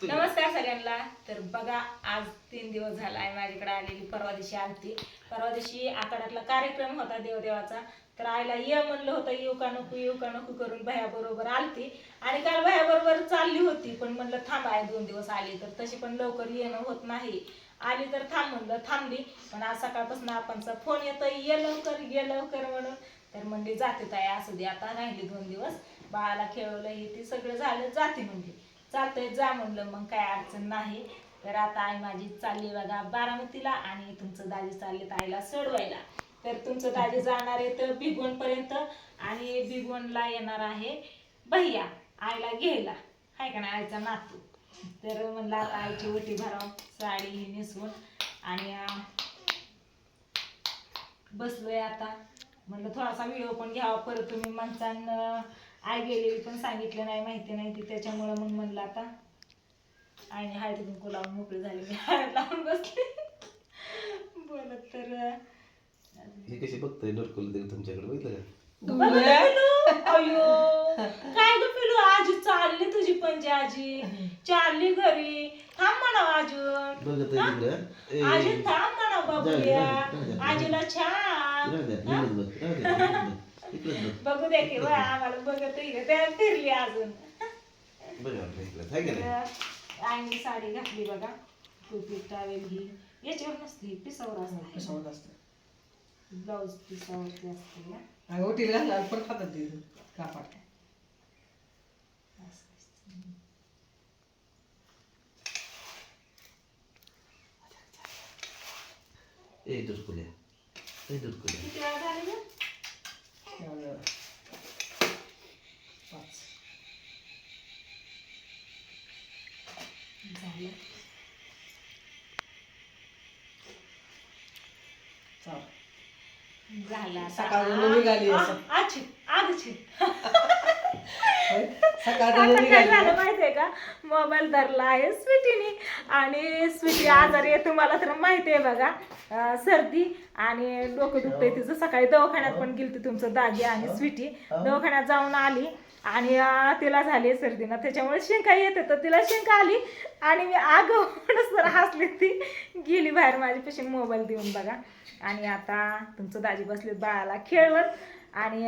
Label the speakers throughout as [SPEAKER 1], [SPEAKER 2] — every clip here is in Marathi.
[SPEAKER 1] नमस्कार सगळ्यांना. तर बघा, आज 3 दिवस झालाय माझ्याकडे आलेली. परवा दिवशी आखाड्यातला कार्यक्रम होता देवदेवाचा. तर आईला ये म्हणलं होतं, येऊ का नको करून भया बरोबर आलती. आणि काल भया बरोबर चालली होती, पण म्हणलं थांब आहे 2 दिवस आली तर तशी पण लवकर येणं होत नाही. आली तर थांब म्हणलं, थांबली. पण आज सकाळपासून आपणचा फोन येतोय ये लवकर म्हणून. तर म्हणली जाते ताई, असू दे आता, राहिली 2 दिवस. बाळाला खेळवलं हे ते सगळं झालं, जाते म्हणली. चालतंय जा म्हणलं, मग काय अडचण नाही. तर आता आई माझी चालली बघा बारामतीला, आणि तुमचं दाजी चालले आईला सोडवायला. तर तुमचं दाजी जाणार आहे तर भिगवण पर्यंत, आणि भिगवणला येणार आहे भैया आईला घ्यायला, हाय का नाही आईचा नातू. तर म्हणलं आता आईची ओटी भराव, साडी ही नेसवून, आणि बसलोय आता. म्हणलं थोडासा व्हिडिओ पण घ्यावा. परत तुम्ही माणसांना आई गेलेली पण सांगितलं नाही, माहिती नाही ती, त्याच्यामुळं मग म्हणलं आता आईने हळदी कुंकू लावून मोकळी झाली, मी हळद लावून बसले बोलत. तर
[SPEAKER 2] हे कशी बघताय डोरकुल तरी तुमच्याकडे बघितलं का?
[SPEAKER 1] अयो काय ग पिलू, आजी चालली तुझी पणजी, आजी चालली घरी. थांब म्हणावं अजून,
[SPEAKER 2] बघत आहे तिकडं.
[SPEAKER 1] आजी थांब म्हणावं बाबूया, आजीला छान बघू दे की बा, आम्हाला बघत त्या फिरली अजून. आईने साडी घातली बघा, टोपी टावेल ही याच्यावर नसते, पिसावर असते. ब्लाऊज पिसावरती असते ना.
[SPEAKER 3] ओटीला घालायला पण खातात ते कापड.
[SPEAKER 2] ए डोरकुल्या, ए डोरकुल्या.
[SPEAKER 1] किती वेळा झाली गं?
[SPEAKER 3] 5
[SPEAKER 1] झालं.
[SPEAKER 3] 4
[SPEAKER 1] झाला
[SPEAKER 3] सकाळून निघाली असं.
[SPEAKER 1] आजी आगची
[SPEAKER 3] सकाळून
[SPEAKER 1] आता काय
[SPEAKER 3] निघाली.
[SPEAKER 1] झालं माहितीये का, मोबाईल धरला आहे स्वीटीने, आणि स्वीटी आजारी आहे तुम्हाला तर माहिती आहे बघा. सर्दी आणि डोकं दुखतंय तिचं. सकाळी दवाखान्यात पण गेली तुमचं दाजी आणि स्वीटी, दवाखान्यात जाऊन आली, आणि तिला झाली सर्दीनं, त्याच्यामुळे शिंका येते. तर तिला शिंका आली, आणि मी आगवणच हसली, ती गेली बाहेर माझ्यापाशी मोबाईल देऊन बघा. आणि आता तुमचं दाजी बसले बाळाला खेळवत, आणि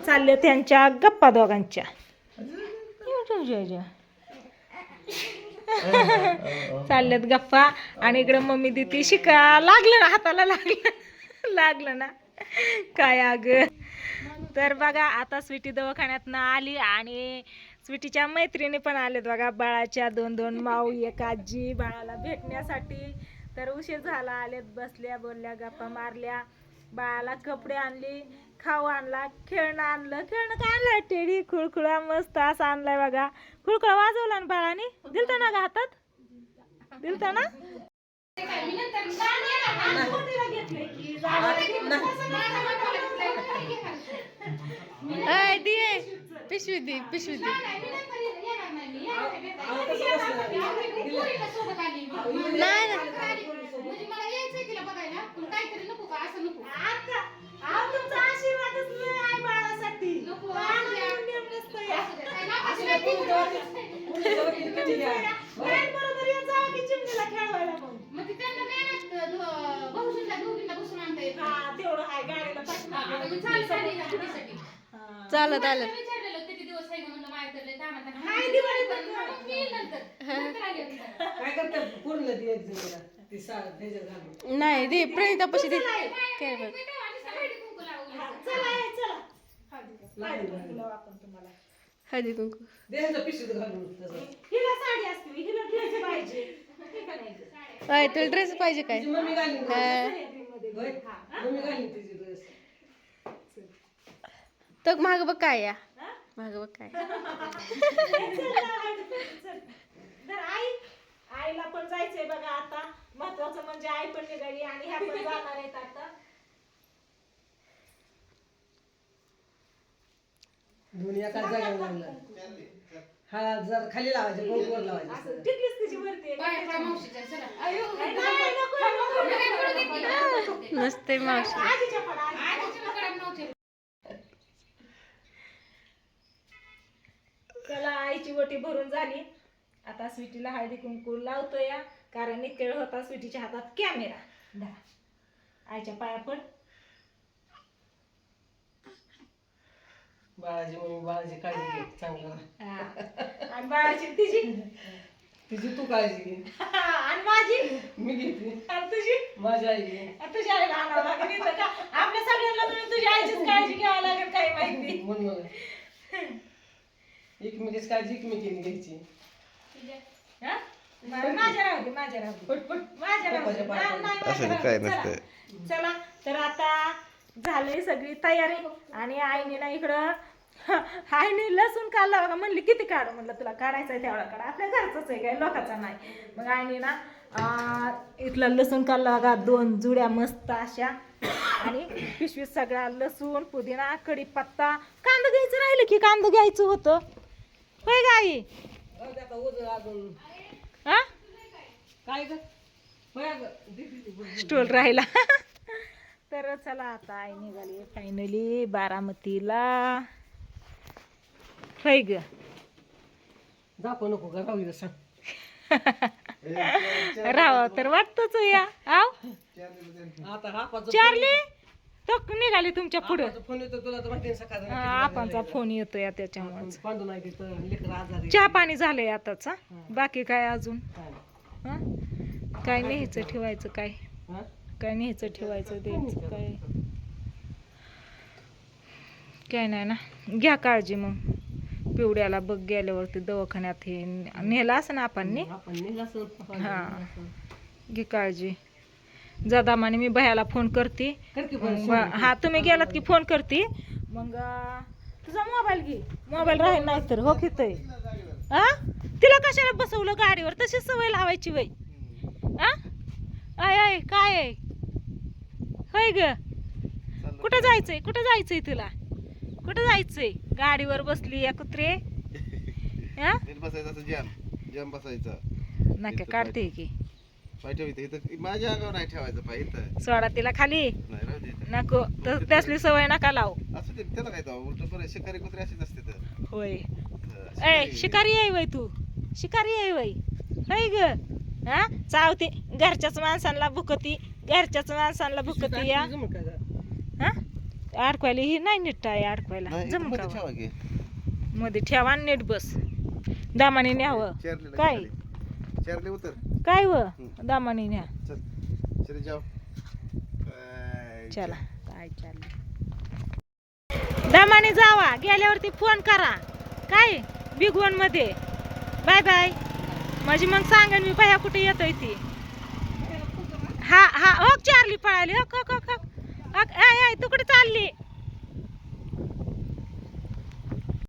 [SPEAKER 1] चालले त्यांच्या गप्पा दोघांच्या. चालल्यात गप्पा, आणि इकडे मम्मी दिती शिका. लागलं ना हाताला, लागलं ना काय अग. तर बघा आता स्वीटी दवाखान्यातनं आली, आणि स्वीटीच्या मैत्रिणी पण आलेत बघा, बाळाच्या 2 माऊ, एक आजी बाळाला भेटण्यासाठी. तर उशीर झाला, आलेत, बसल्या, बोलल्या, गप्पा मारल्या. बाळाला कपडे आणली, खाऊ आणला, खेळणं आणलं. खेळणं काय आणलं, टेडी खुळखुळा मस्त असं आणलाय बघा. खुळखुळा वाजवला ना बाळाने, दिलता ना ग हातात, दिलता ना. पिशवी दे. चालत आलं नाही दे, प्रणिता पशी दे. हळदी कुंकू तुला ड्रेस पाहिजे काय? तर माग बघ काय, या माग बघ काय. आईला पण जायचंय बघा आता. महत्वाचं म्हणजे आई पण निघाली, आणि ह्या पण जाणार आहेत आता.
[SPEAKER 3] दुनिया काय जागा लागला. हा जर खाली लावायचं, वर लावायचं.
[SPEAKER 1] नसते मावशी. त्याला आईची ओटी भरून झाली, आता स्वीटीला हळदी कुंकू लावतो या, कारण एक वेळ होता स्वीटीच्या हातात कॅमेरा. आईच्या पाया पड.
[SPEAKER 3] बाळाची मम्मी बाळाची काळजी घे चांगलं.
[SPEAKER 1] हा. आणि बाळाची तिची
[SPEAKER 3] तिची तू काळजी घे
[SPEAKER 1] आणि माझी
[SPEAKER 3] मी घेते.
[SPEAKER 1] आणि तुझी
[SPEAKER 3] माझी आई घे.
[SPEAKER 1] आणि तुझ्या आईला आणावं लागेल इथं का? आपल्या सगळ्यांना मिळून तुझ्या आईचीच काळजी घ्यावं लागेल, काही माहिती.
[SPEAKER 3] म्हणून मला एकमेकीची काळजी एकमेकीने घ्यायची.
[SPEAKER 1] हा? माझ्या राहू दे, माझ्या राहू दे.
[SPEAKER 3] पटपट
[SPEAKER 1] माझ्या राहू दे. नाही, नाही, माझ्या
[SPEAKER 2] असं
[SPEAKER 1] राहू
[SPEAKER 2] काय
[SPEAKER 1] दे. चला.
[SPEAKER 2] नसतं.
[SPEAKER 1] चला तर आता झाली सगळी तयारी आणि आईने ना इकडं आईने लसूण काढला बघा. म्हणली किती काढ, म्हणलं तुला काढायचा आहे तेवढा काढ, आपल्या घरचाच आहे, काय लोकांचा नाही. मग आईने ना इथला लसूण काढला बघा, 2 जुड्या मस्त अशा, आणि पिशवीत सगळा लसूण, पुदिना, कढीपत्ता. कांदा घ्यायचं राहिलं की कांदा घ्यायचं होतं, होय ग आई?
[SPEAKER 3] आता उजळ अजून
[SPEAKER 1] हा
[SPEAKER 3] काय ग होय ग दे.
[SPEAKER 1] स्टोल राहिला. तर चला आता आई निघाली फायनली बारामतीला, होय ग?
[SPEAKER 3] दाखव नको का राहू सांग.
[SPEAKER 1] राहावं तर वाटतच या. आव
[SPEAKER 3] आता हा
[SPEAKER 1] चार्ली तो निघाली तुमच्या पुढे.
[SPEAKER 3] फोन येतो तुला तर माहिती सकाळ
[SPEAKER 1] आपणचा फोन येतोय त्याच्यामुळे.
[SPEAKER 3] पांडू नाही तिथं लेकर आजारी.
[SPEAKER 1] चहा पाणी झालंय आताच. बाकी काय अजून?
[SPEAKER 3] काय?
[SPEAKER 1] हं? काय न्यायचं ठेवायचं, काय
[SPEAKER 3] हा?
[SPEAKER 1] काय न्यायचं ठेवायचं द्यायचं काय? काय नाही ना. घ्या काळजी मग. पिवड्याला बघ गेल्यावरती दवाखान्यात हे नेलं असं ना आपण.
[SPEAKER 3] आपण नेलं असं.
[SPEAKER 1] हा. घे काळजी. जदामाने मी भयाला फोन करते.
[SPEAKER 3] करते पण
[SPEAKER 1] हा तुम्ही गेलात की फोन करते. मग तुझा मोबाईल घे, मोबाईल राहील नाही तर. हो कितय हा? तिला कशाला बसवलं गाडीवर? तशी सवय लावायची वय. हा आय आय काय आहे, होय ग? कुठं जायचंय, कुठं जायचंय तुला? कुठं जायचंय? गाडीवर बसली या कुत्रे. हा
[SPEAKER 2] बसायचं असं जाम बसायचा.
[SPEAKER 1] नका काढते की.
[SPEAKER 2] पाय ठेवायचं इथं, माझ्या अंगावर नाही ठेवायचं पाय इथं.
[SPEAKER 1] सोडा तिला खाली.
[SPEAKER 2] नाही राहू दे इथं.
[SPEAKER 1] नको तर त्यासली सवय नका लावू.
[SPEAKER 2] असं ते त्याला काय जाऊ उलट बरं, शिकारी कुत्रे अशीच असते तर.
[SPEAKER 1] होय. ए शिकारी आहे वय तू? शिकारी आहे वय, होय ग? हा चावते घरच्याच माणसांना भुकती, घरच्याच माणसांना भुकती या. हा अडकवायला ही नाही नीट आहे, अडकवायला
[SPEAKER 2] नाही,
[SPEAKER 1] जमू
[SPEAKER 2] मध्ये
[SPEAKER 1] का?
[SPEAKER 2] ठेवा की.
[SPEAKER 1] मध्ये ठेवा आणि नीट बस. दामाने न्यावं.
[SPEAKER 2] चेअरला
[SPEAKER 1] काय
[SPEAKER 2] खाली. चेअरला उतर.
[SPEAKER 1] काय व दामाने न्या.
[SPEAKER 2] चल चले जाओ. काय
[SPEAKER 1] चला काय चाललं. दामाने जावा, गेल्यावरती फोन करा. काय बिगवन मध्ये. Bye bye. माझी मग सांगेन मी बाया कुठे येतोय ती. हा हा हो चार्ली पळाली. हो हो हो. तू कुठे चालली?